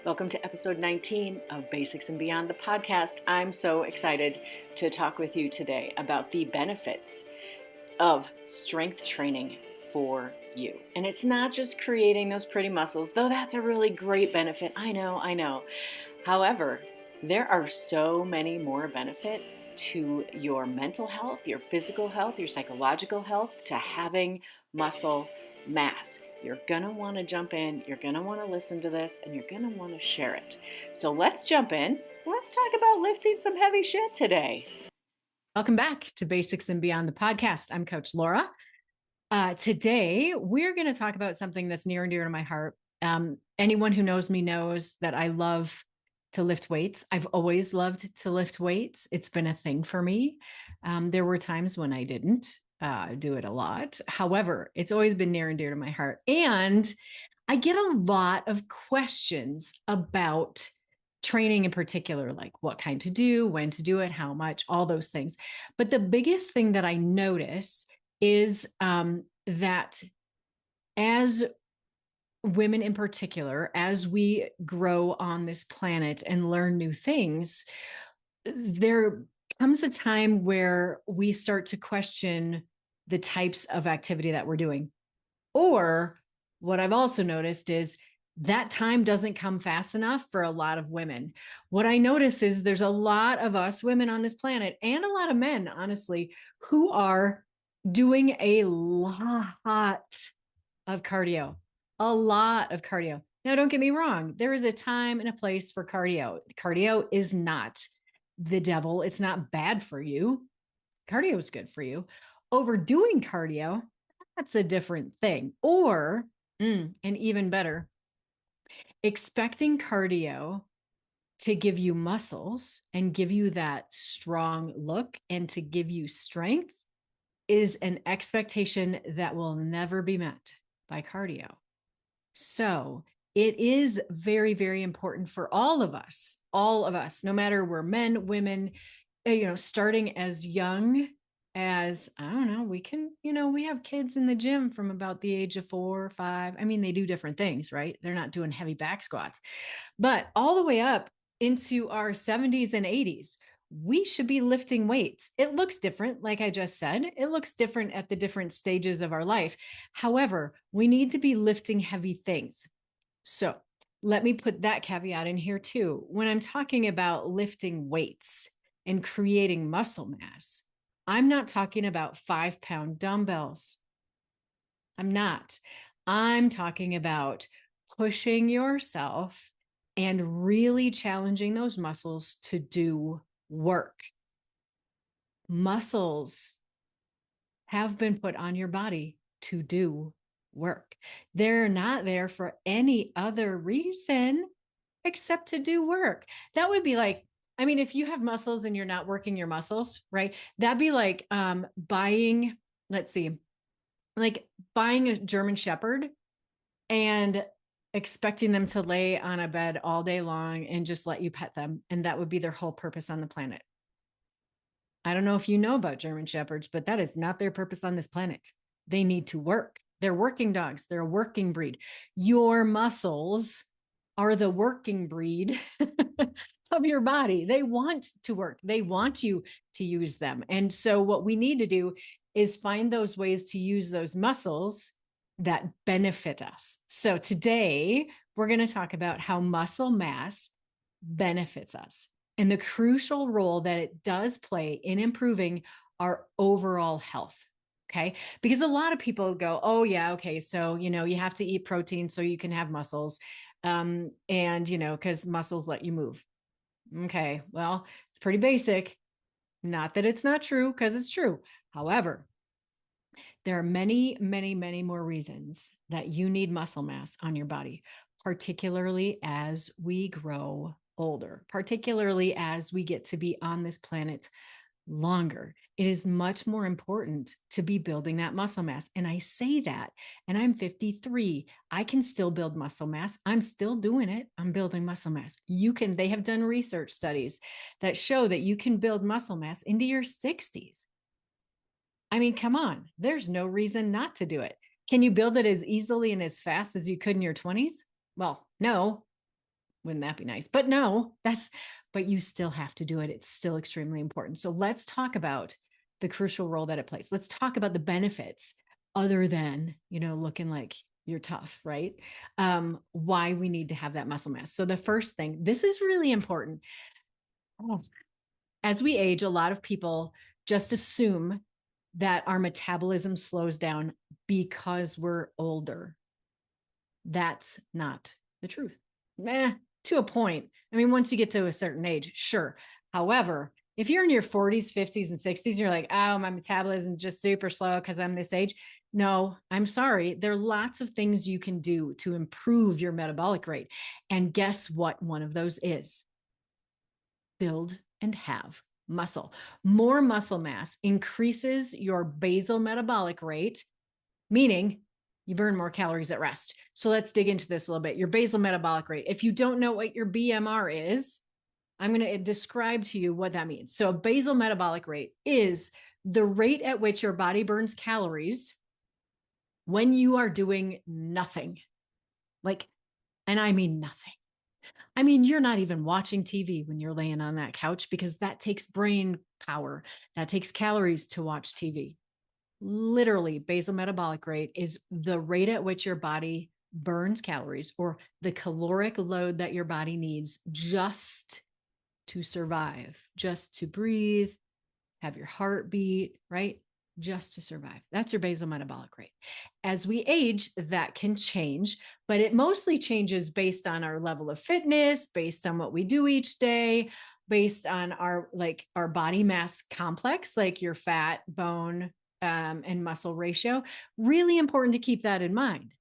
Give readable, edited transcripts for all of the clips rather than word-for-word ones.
Welcome to episode 19 of Basics and Beyond, the podcast. I'm so excited to talk with you today about the benefits of strength training for you. And it's not just creating those pretty muscles, though that's a really great benefit. I know. However, there are so many more benefits to your mental health, your physical health, your psychological health, to having muscle mass. You're going to want to jump in, you're going to want to listen to this, and you're going to want to share it. So let's jump in. Let's talk about lifting some heavy shit today. Welcome back to Basics and Beyond, the podcast. I'm Coach Laura. Today, we're going to talk about something that's near and dear to my heart. Anyone who knows me knows that I love to lift weights. I've always loved to lift weights. It's been a thing for me. There were times when I didn't do it a lot. However, it's always been near and dear to my heart. And I get a lot of questions about training in particular, like what kind to do, when to do it, how much, all those things. But the biggest thing that I notice is that as women in particular, as we grow on this planet and learn new things, there comes a time where we start to question the types of activity that we're doing. Or what I've also noticed is that time doesn't come fast enough for a lot of women. What I notice is there's a lot of us women on this planet and a lot of men, honestly, who are doing a lot of cardio. A lot of cardio. Now, don't get me wrong. There is a time and a place for cardio. Cardio is not the devil. It's not bad for you. Cardio is good for you. Overdoing cardio, that's a different thing. Or, and even better, expecting cardio to give you muscles and give you that strong look and to give you strength is an expectation that will never be met by cardio. So it is very, very important for all of us, no matter we're men, women, starting as young as, I don't know, we can, we have kids in the gym from about the age of 4 or 5. I mean, they do different things, right? They're not doing heavy back squats, but all the way up into our 70s and 80s, we should be lifting weights. It looks different. Like I just said, it looks different at the different stages of our life. However, we need to be lifting heavy things. So let me put that caveat in here too. When I'm talking about lifting weights and creating muscle mass, I'm not talking about 5-pound dumbbells. I'm not. I'm talking about pushing yourself and really challenging those muscles to do work. Muscles have been put on your body to do work. They're not there for any other reason except to do work. That would be like, I mean, if you have muscles and you're not working your muscles, right? That'd be like buying, like buying a German Shepherd and expecting them to lay on a bed all day long and just let you pet them. And that would be their whole purpose on the planet. I don't know if you know about German Shepherds, but that is not their purpose on this planet. They need to work. They're working dogs. They're a working breed. Your muscles are the working breed of your body. They want to work. They want you to use them. And so what we need to do is find those ways to use those muscles that benefit us. So today we're going to talk about how muscle mass benefits us and the crucial role that it does play in improving our overall health. Okay. Because a lot of people go, oh yeah, okay. So, you have to eat protein so you can have muscles. And, because muscles let you move. Okay. Well, it's pretty basic. Not that it's not true, because it's true. However, there are many, many, many more reasons that you need muscle mass on your body, particularly as we grow older, particularly as we get to be on this planet longer. It is much more important to be building that muscle mass. And I say that, and I'm 53. I can still build muscle mass. I'm still doing it. I'm building muscle mass. They have done research studies that show that you can build muscle mass into your 60s. I mean, come on, there's no reason not to do it. Can you build it as easily and as fast as you could in your 20s? Well, no, Wouldn't that be nice? But no, but you still have to do it. It's still extremely important. So let's talk about the crucial role that it plays. Let's talk about the benefits other than, looking like you're tough, right? Why we need to have that muscle mass. So the first thing, this is really important. As we age, a lot of people just assume that our metabolism slows down because we're older. That's not the truth. To a point. I mean, once you get to a certain age, sure. However, if you're in your 40s, 50s, and 60s, you're like, oh, my metabolism is just super slow because I'm this age. No, I'm sorry. There are lots of things you can do to improve your metabolic rate. And guess what one of those is? Build and have muscle. More muscle mass increases your basal metabolic rate, meaning you burn more calories at rest. So let's dig into this a little bit. Your basal metabolic rate. If you don't know what your BMR is, I'm going to describe to you what that means. So a basal metabolic rate is the rate at which your body burns calories when you are doing nothing. And I mean nothing. I mean, you're not even watching TV when you're laying on that couch because that takes brain power. That takes calories to watch TV. Literally, basal metabolic rate is the rate at which your body burns calories or the caloric load that your body needs just to survive, just to breathe, have your heart beat, right? Just to survive. That's your basal metabolic rate. As we age, that can change, but it mostly changes based on our level of fitness, based on what we do each day, based on our body mass complex, like your fat, bone, and muscle ratio. Really important to keep that in mind,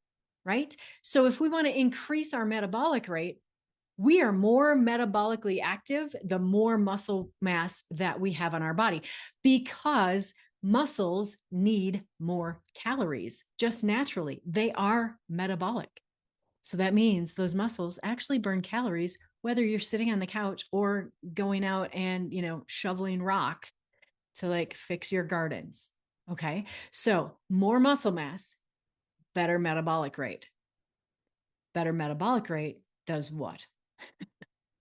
right? So if we want to increase our metabolic rate, we are more metabolically active the more muscle mass that we have on our body, because muscles need more calories just naturally. They are metabolic. So that means those muscles actually burn calories, whether you're sitting on the couch or going out and, shoveling rock to fix your gardens. Okay. So more muscle mass, better metabolic rate. Better metabolic rate does what?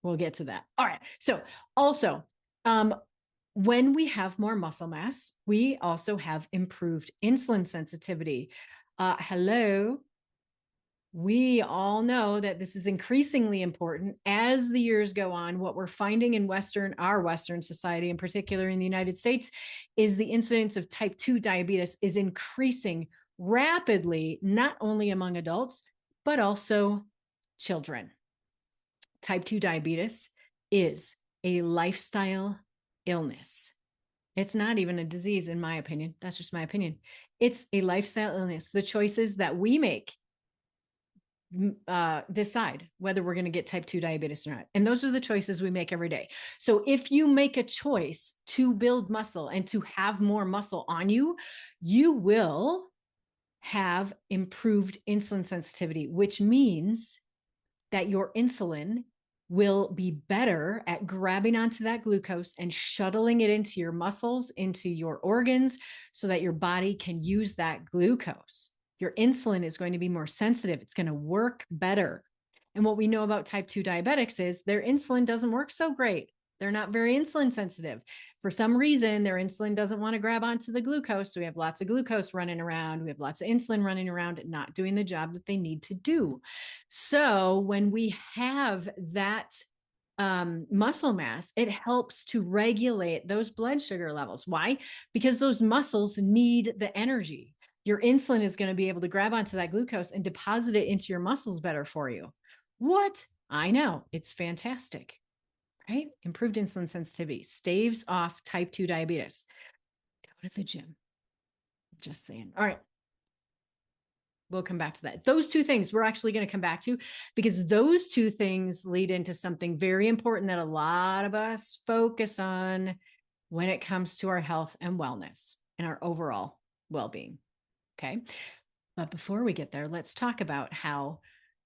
We'll get to that. All right. So also, when we have more muscle mass, we also have improved insulin sensitivity. Hello. We all know that this is increasingly important as the years go on. What we're finding in our Western society, in particular in the United States, is the incidence of type 2 diabetes is increasing rapidly, not only among adults, but also children. Type 2 diabetes is a lifestyle illness. It's not even a disease, in my opinion. That's just my opinion. It's a lifestyle illness. The choices that we make decide whether we're going to get type 2 diabetes or not. And those are the choices we make every day. So if you make a choice to build muscle and to have more muscle on you, you will have improved insulin sensitivity, which means that your insulin will be better at grabbing onto that glucose and shuttling it into your muscles, into your organs, so that your body can use that glucose. Your insulin is going to be more sensitive. It's going to work better. And what we know about type 2 diabetics is their insulin doesn't work so great. They're not very insulin sensitive. For some reason, their insulin doesn't want to grab onto the glucose. So we have lots of glucose running around. We have lots of insulin running around and not doing the job that they need to do. So when we have that muscle mass, it helps to regulate those blood sugar levels. Why? Because those muscles need the energy. Your insulin is going to be able to grab onto that glucose and deposit it into your muscles better for you. What? I know. It's fantastic. Right? Improved insulin sensitivity staves off type 2 diabetes. Go to the gym. Just saying. All right. We'll come back to that. Those two things we're actually going to come back to, because those two things lead into something very important that a lot of us focus on when it comes to our health and wellness and our overall well-being. Okay. But before we get there, let's talk about how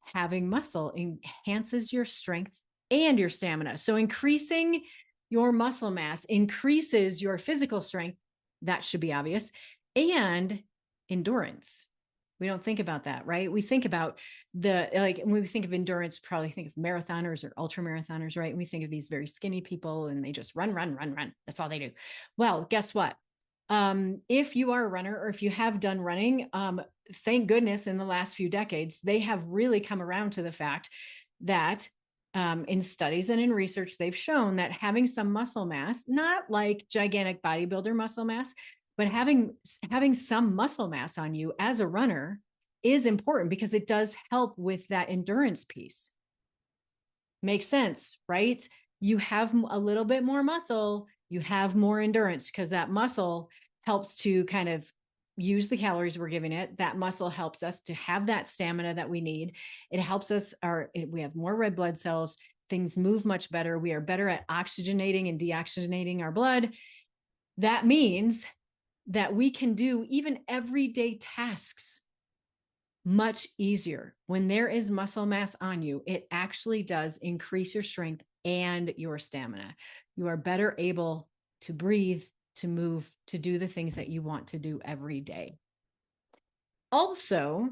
having muscle enhances your strength and your stamina. So increasing your muscle mass increases your physical strength. That should be obvious. And endurance. We don't think about that, right? We think about like, when we think of endurance, we probably think of marathoners or ultra marathoners, right? And we think of these very skinny people and they just run, run, run, run. That's all they do. Well, guess what? If you are a runner or if you have done running, thank goodness in the last few decades, they have really come around to the fact that in studies and in research, they've shown that having some muscle mass, not like gigantic bodybuilder muscle mass, but having some muscle mass on you as a runner is important because it does help with that endurance piece. Makes sense, right? You have a little bit more muscle, you have more endurance because that muscle helps to kind of use the calories we're giving it. That muscle helps us to have that stamina that we need. It helps us, we have more red blood cells, things move much better. We are better at oxygenating and deoxygenating our blood. That means that we can do even everyday tasks much easier. When there is muscle mass on you, it actually does increase your strength and your stamina. You are better able to breathe, to move, to do the things that you want to do every day. Also,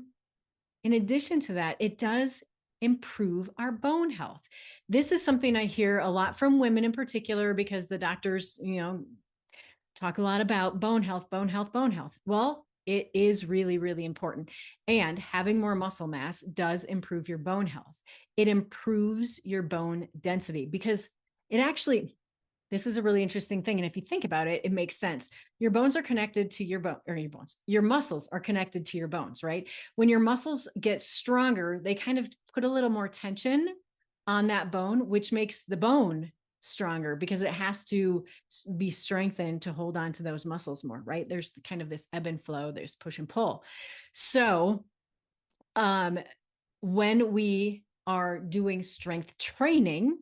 in addition to that, it does improve our bone health. This is something I hear a lot from women in particular because the doctors, talk a lot about bone health, bone health, bone health. Well, it is really, really important. And having more muscle mass does improve your bone health. It improves your bone density because it actually, this is a really interesting thing. And if you think about it, it makes sense. Your bones are connected to your bone, or your muscles are connected to your bones, right? When your muscles get stronger, they kind of put a little more tension on that bone, which makes the bone stronger because it has to be strengthened to hold on to those muscles more, right? There's kind of this ebb and flow, there's push and pull. So when we are doing strength training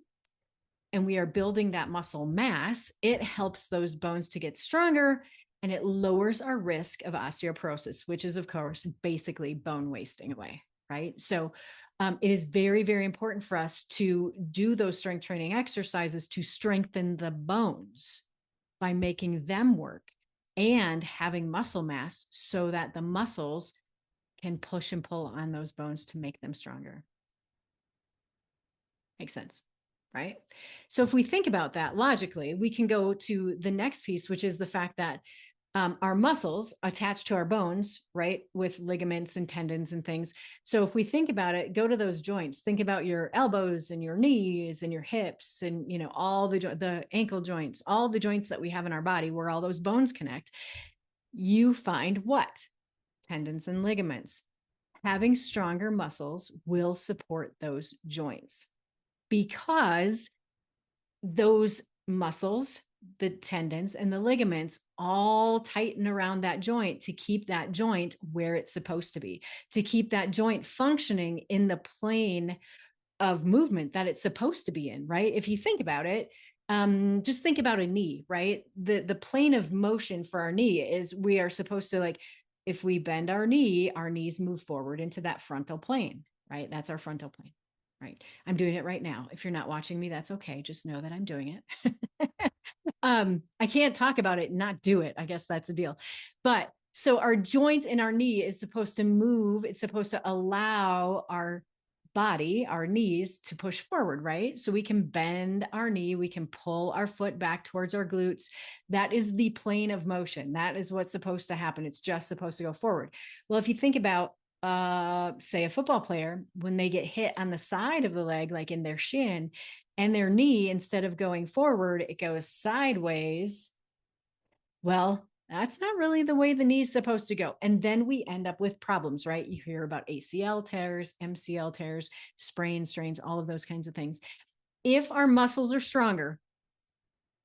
and we are building that muscle mass, it helps those bones to get stronger and it lowers our risk of osteoporosis, which is, of course, basically bone wasting away, right? So it is very, very important for us to do those strength training exercises to strengthen the bones by making them work and having muscle mass so that the muscles can push and pull on those bones to make them stronger. Makes sense, right? So if we think about that logically, we can go to the next piece, which is the fact that our muscles attached to our bones, right, with ligaments and tendons and things. So if we think about it, go to those joints. Think about your elbows and your knees and your hips and all the ankle joints, all the joints that we have in our body where all those bones connect. You find what? Tendons and ligaments. Having stronger muscles will support those joints because those muscles, the tendons and the ligaments all tighten around that joint to keep that joint where it's supposed to be, to keep that joint functioning in the plane of movement that it's supposed to be in, right? If you think about it, just think about a knee, right? The plane of motion for our knee is we are supposed to, like, if we bend our knees move forward into that frontal plane, right? That's our frontal plane, right? I'm doing it right now. If you're not watching me, that's okay. Just know that I'm doing it. I can't talk about it and not do it. I guess that's the deal. But so our joint in our knee is supposed to move. It's supposed to allow our body, our knees, to push forward, right? So we can bend our knee, we can pull our foot back towards our glutes. That is the plane of motion. That is what's supposed to happen. It's just supposed to go forward. Well, if you think about say a football player, when they get hit on the side of the leg, like in their shin, and their knee, instead of going forward, it goes sideways. Well, that's not really the way the knee is supposed to go. And then we end up with problems, right? You hear about ACL tears, MCL tears, sprains, strains, all of those kinds of things. If our muscles are stronger,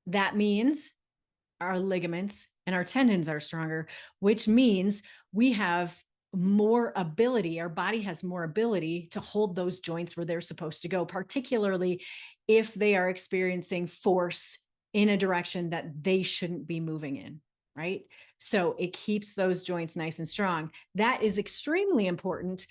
that means our ligaments and our tendons are stronger, which means we have more ability, our body has more ability to hold those joints where they're supposed to go, particularly if they are experiencing force in a direction that they shouldn't be moving in, right? So it keeps those joints nice and strong. That is extremely important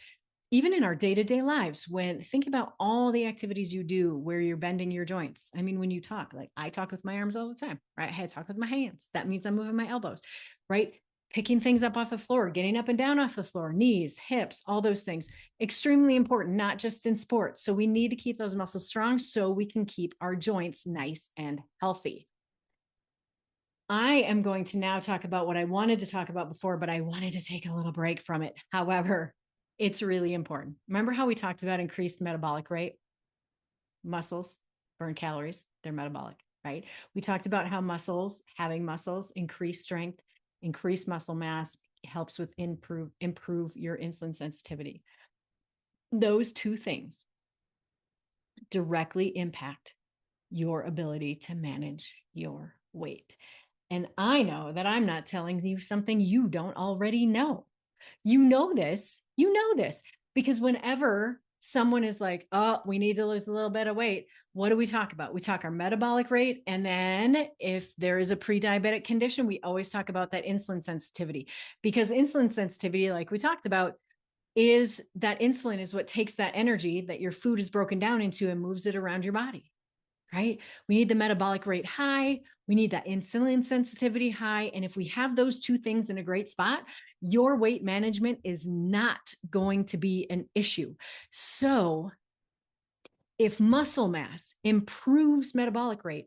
even in our day-to-day lives. When think about all the activities you do where you're bending your joints. I mean, when you talk, like I talk with my arms all the time, right? I talk with my hands. That means I'm moving my elbows, right? picking things up off the floor, getting up and down off the floor, knees, hips, all those things, extremely important, not just in sports. So we need to keep those muscles strong so we can keep our joints nice and healthy. I am going to now talk about what I wanted to talk about before, but I wanted to take a little break from it. However, it's really important. Remember how we talked about increased metabolic rate? Muscles burn calories, they're metabolic, right? We talked about how having muscles, increase strength, increase muscle mass, helps with improve your insulin sensitivity. Those two things directly impact your ability to manage your weight. And I know that I'm not telling you something you don't already know. You know this, because whenever someone is like, oh, we need to lose a little bit of weight, what do we talk about? We talk our metabolic rate. And then if there is a pre-diabetic condition, we always talk about that insulin sensitivity, because insulin sensitivity, like we talked about, is that insulin is what takes that energy that your food is broken down into and moves it around your body. Right? We need the metabolic rate high. We need that insulin sensitivity high. And if we have those two things in a great spot, your weight management is not going to be an issue. So if muscle mass improves metabolic rate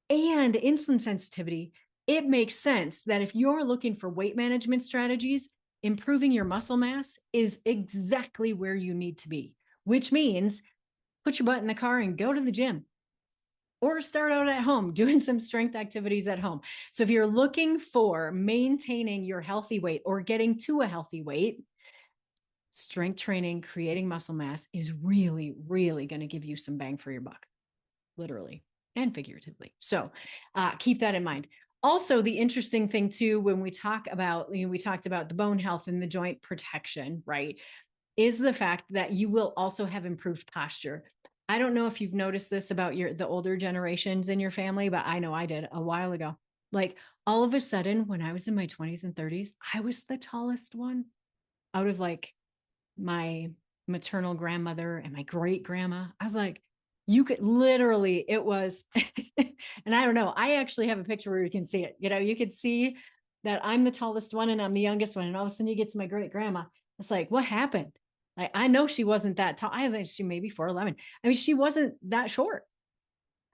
and insulin sensitivity, it makes sense that if you're looking for weight management strategies, improving your muscle mass is exactly where you need to be, which means put your butt in the car and go to the gym. Or start out at home doing some strength activities at home. So if you're looking for maintaining your healthy weight or getting to a healthy weight, strength training, creating muscle mass is really, really going to give you some bang for your buck, literally and figuratively. So keep that in mind. Also, the interesting thing too, when we talked about the bone health and the joint protection, right, is the fact that you will also have improved posture. I don't know if you've noticed this about the older generations in your family, but I know I did a while ago. Like all of a sudden, when I was in my 20s and 30s, I was the tallest one out of like my maternal grandmother and my great grandma. I was like, you could literally, it was, and I don't know, I actually have a picture where you can see it. You could see that I'm the tallest one and I'm the youngest one. And all of a sudden you get to my great grandma. It's like, what happened? Like, I know she wasn't that tall. I think she maybe 4'11". I mean, she wasn't that short.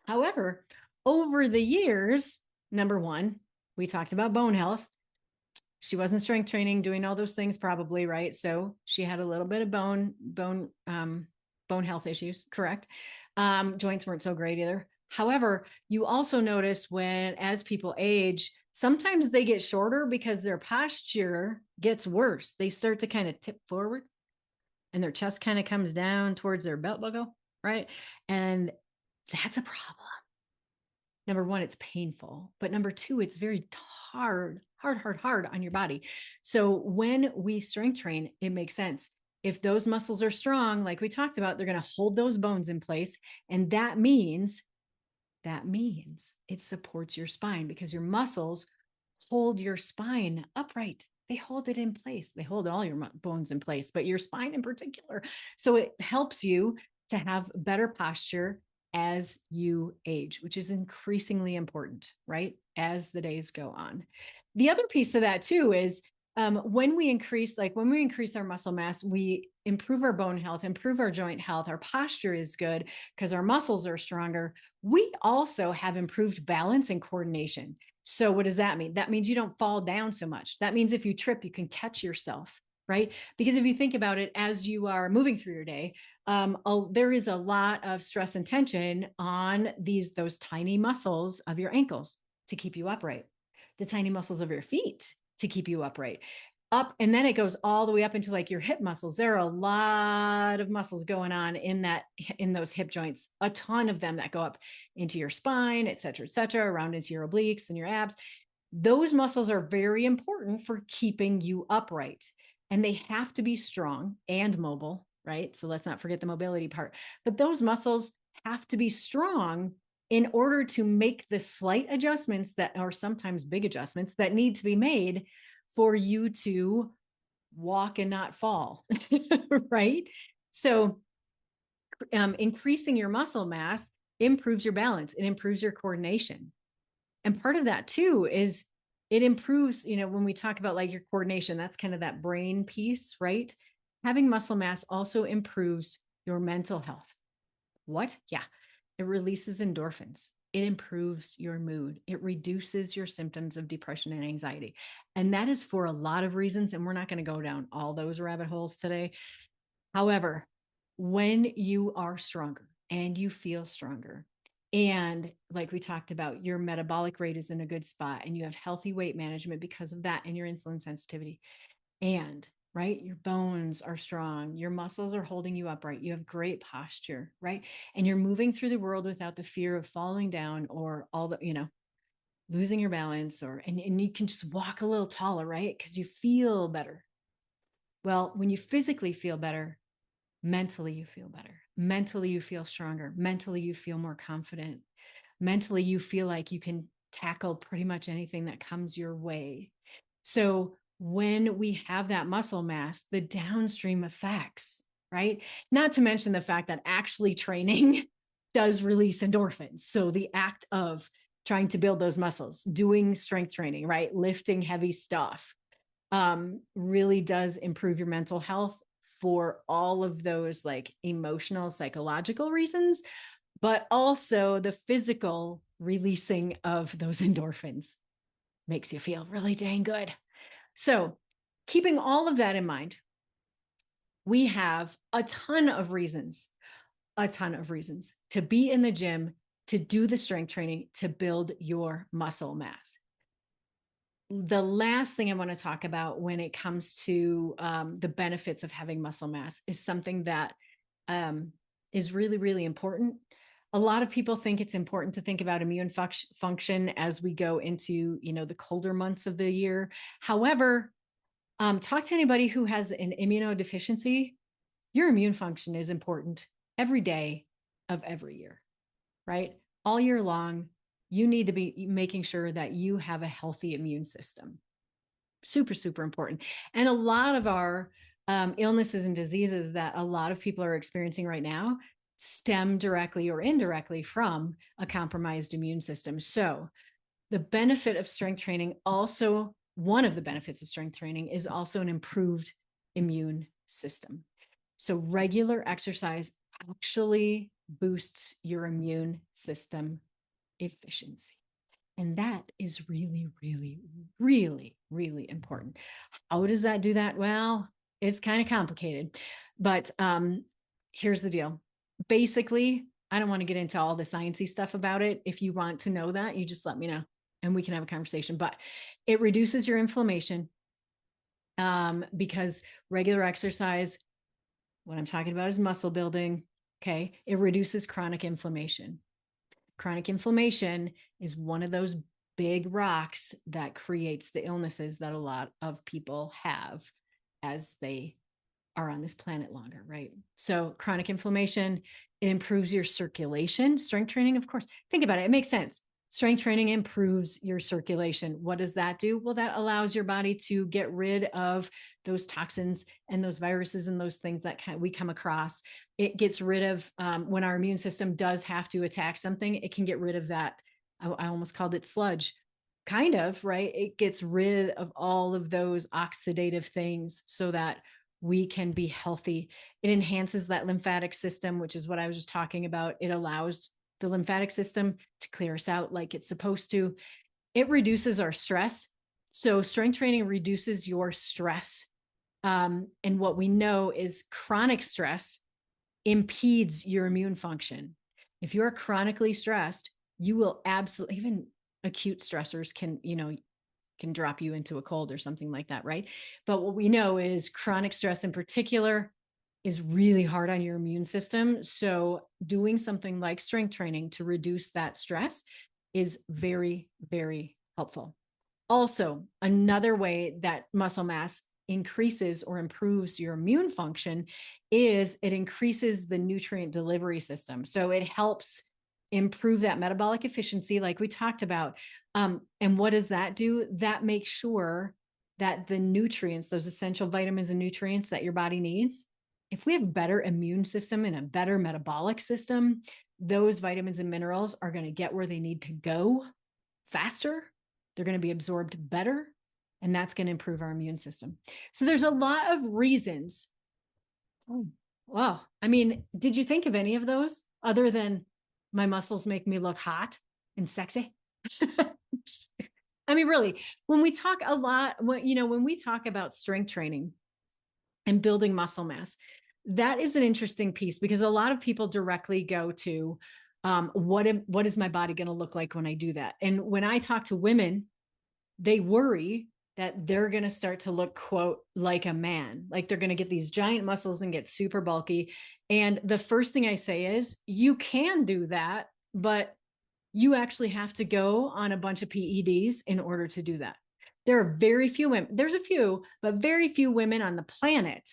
However, over the years, number one, we talked about bone health. She wasn't strength training, doing all those things probably, right? So she had a little bit of bone health issues, correct? Joints weren't so great either. However, you also notice as people age, sometimes they get shorter because their posture gets worse. They start to kind of tip forward and their chest kind of comes down towards their belt buckle, right? And that's a problem. Number one, it's painful, but number two, it's very hard on your body. So when we strength train, it makes sense. If those muscles are strong, like we talked about, they're going to hold those bones in place. And that means it supports your spine because your muscles hold your spine upright. They hold it in place. They hold all your bones in place, but your spine in particular. So it helps you to have better posture as you age, which is increasingly important, right? As the days go on. The other piece of that too is when we increase our muscle mass, we improve our bone health, improve our joint health, our posture is good because our muscles are stronger. We also have improved balance and coordination. So what does that mean? That means you don't fall down so much. That means if you trip, you can catch yourself, right? Because if you think about it, as you are moving through your day, there is a lot of stress and tension on those tiny muscles of your ankles to keep you upright, the tiny muscles of your feet to keep you upright. And then it goes all the way up into like your hip muscles. There are a lot of muscles going on in those hip joints, a ton of them that go up into your spine, et cetera, around into your obliques and your abs. Those muscles are very important for keeping you upright, and they have to be strong and mobile, right? So let's not forget the mobility part, but those muscles have to be strong in order to make the slight adjustments that are sometimes big adjustments that need to be made for you to walk and not fall, right? So increasing your muscle mass improves your balance. It improves your coordination. And part of that too is it improves, when we talk about like your coordination, that's kind of that brain piece, right? Having muscle mass also improves your mental health. What? Yeah. It releases endorphins. It improves your mood. It reduces your symptoms of depression and anxiety. And that is for a lot of reasons. And we're not going to go down all those rabbit holes today. However, when you are stronger and you feel stronger, and like we talked about, your metabolic rate is in a good spot and you have healthy weight management because of that and your insulin sensitivity, and right, your bones are strong, your muscles are holding you upright, you have great posture, right? And you're moving through the world without the fear of falling down or all the, losing your balance, or and you can just walk a little taller, right? Because you feel better. Well, when you physically feel better, mentally you feel better. Mentally you feel stronger. Mentally you feel more confident. Mentally you feel like you can tackle pretty much anything that comes your way. So when we have that muscle mass, the downstream effects, right? Not to mention the fact that actually training does release endorphins. So the act of trying to build those muscles, doing strength training, right? Lifting heavy stuff, really does improve your mental health for all of those like emotional, psychological reasons, but also the physical releasing of those endorphins makes you feel really dang good. So, keeping all of that in mind, we have a ton of reasons to be in the gym, to do the strength training, to build your muscle mass. The last thing I want to talk about when it comes to the benefits of having muscle mass is something that is really, really important. A lot of people think it's important to think about immune function as we go into, the colder months of the year. However, talk to anybody who has an immunodeficiency. Your immune function is important every day of every year, right? All year long, you need to be making sure that you have a healthy immune system. Super, super important. And a lot of our illnesses and diseases that a lot of people are experiencing right now stem directly or indirectly from a compromised immune system. So the benefit of strength training also, one of the benefits of strength training is also an improved immune system. So regular exercise actually boosts your immune system efficiency. And that is really, really, really, really important. How does that do that? Well, it's kind of complicated, but here's the deal. Basically, I don't want to get into all the sciencey stuff about it. If you want to know that, you just let me know and we can have a conversation. But it reduces your inflammation because regular exercise, what I'm talking about is muscle building. Okay. It reduces chronic inflammation. Chronic inflammation is one of those big rocks that creates the illnesses that a lot of people have as they are on this planet longer, right? So chronic inflammation, it improves your circulation. Strength training, of course, think about it. It makes sense. Strength training improves your circulation. What does that do? Well, that allows your body to get rid of those toxins and those viruses and those things that we come across. It gets rid of, when our immune system does have to attack something, it can get rid of that. I almost called it sludge, kind of, right? It gets rid of all of those oxidative things so that we can be healthy. It enhances that lymphatic system, which is what I was just talking about. It allows the lymphatic system to clear us out like it's supposed to. It reduces our stress. So strength training reduces your stress. And what we know is chronic stress impedes your immune function. If you're chronically stressed, you will absolutely, even acute stressors can drop you into a cold or something like that, right? But what we know is chronic stress in particular is really hard on your immune system. So doing something like strength training to reduce that stress is very, very helpful. Also, another way that muscle mass increases or improves your immune function is it increases the nutrient delivery system. So it helps improve that metabolic efficiency, like we talked about. And what does that do? That makes sure that the nutrients, those essential vitamins and nutrients that your body needs, if we have a better immune system and a better metabolic system, those vitamins and minerals are going to get where they need to go faster. they're going to be absorbed better, and that's going to improve our immune system. So there's a lot of reasons. Oh, wow. I mean, did you think of any of those other than my muscles make me look hot and sexy? I mean, really, when we talk a lot, when we talk about strength training and building muscle mass, that is an interesting piece because a lot of people directly go to what is my body going to look like when I do that? And when I talk to women, they worry that they're going to start to look, quote, like a man, like they're going to get these giant muscles and get super bulky. And the first thing I say is, you can do that, but you actually have to go on a bunch of PEDs in order to do that. There are very few women, there's a few, but very few women on the planet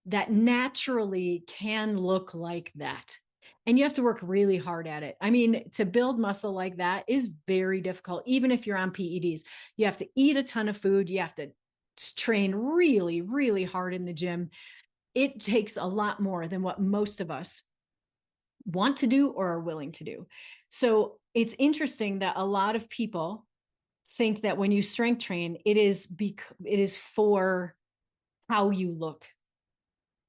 that naturally can look like that. And you have to work really hard at it. I mean, to build muscle like that is very difficult, even if you're on PEDs. You have to eat a ton of food. You have to train really, really hard in the gym. It takes a lot more than what most of us want to do or are willing to do. So it's interesting that a lot of people think that when you strength train, it is for how you look.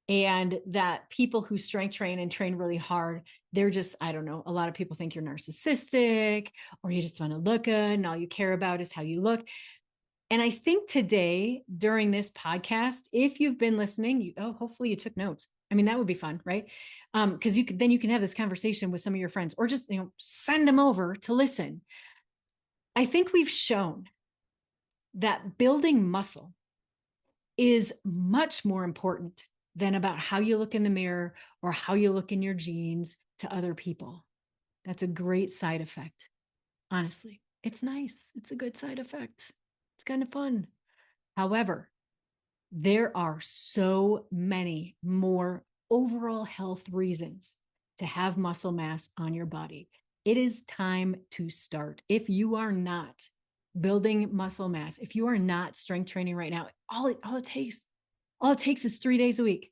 And that people who strength train and train really hard, they're just, I don't know, a lot of people think you're narcissistic or you just want to look good and all you care about is how you look. And I think today during this podcast, if you've been listening, hopefully you took notes. I mean, that would be fun, right? Because you can have this conversation with some of your friends or just, send them over to listen. I think we've shown that building muscle is much more important than about how you look in the mirror or how you look in your jeans to other people. That's a great side effect. Honestly, it's nice. It's a good side effect. It's kind of fun. However, there are so many more overall health reasons to have muscle mass on your body. It is time to start. If you are not building muscle mass, if you are not strength training right now, all it takes is 3 days a week,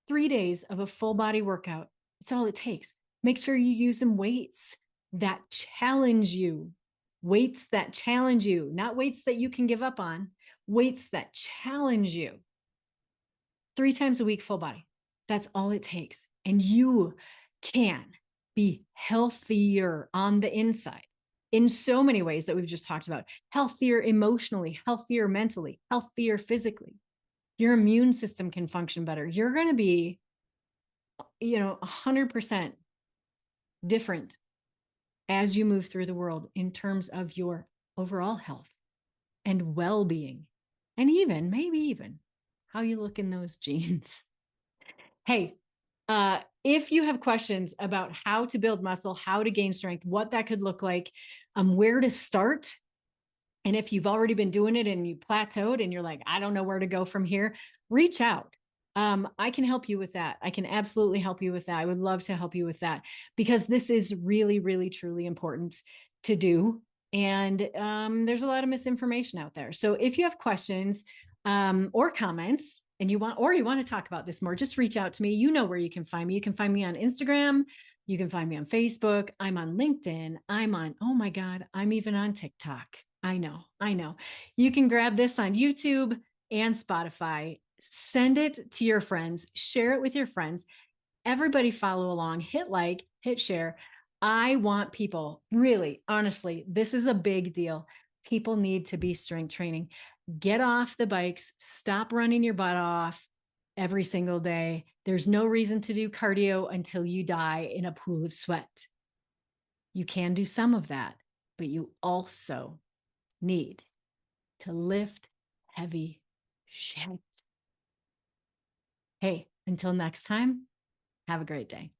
3 days of a full body workout. It's all it takes. Make sure you use some weights that challenge you, not weights that you can give up on, weights that challenge you. 3 times a week, full body. That's all it takes. And you can be healthier on the inside in so many ways that we've just talked about. Healthier emotionally, healthier mentally, healthier physically. Your immune system can function better. You're going to be, 100% different as you move through the world in terms of your overall health and well-being, and maybe even how you look in those jeans. Hey, if you have questions about how to build muscle, how to gain strength, what that could look like, where to start, and if you've already been doing it and you plateaued and you're like, I don't know where to go from here, reach out. I can help you with that. I can absolutely help you with that. I would love to help you with that because this is really, really, truly important to do. And there's a lot of misinformation out there. So if you have questions or comments and you want to talk about this more, just reach out to me. You know where you can find me. You can find me on Instagram. You can find me on Facebook. I'm on LinkedIn. Oh my God, I'm even on TikTok. I know. You can grab this on YouTube and Spotify. Send it to your friends. Share it with your friends. Everybody follow along. Hit like, hit share. I want people, really, honestly, this is a big deal. People need to be strength training. Get off the bikes. Stop running your butt off every single day. There's no reason to do cardio until you die in a pool of sweat. You can do some of that, but you also need to lift heavy shit. Hey, until next time, have a great day.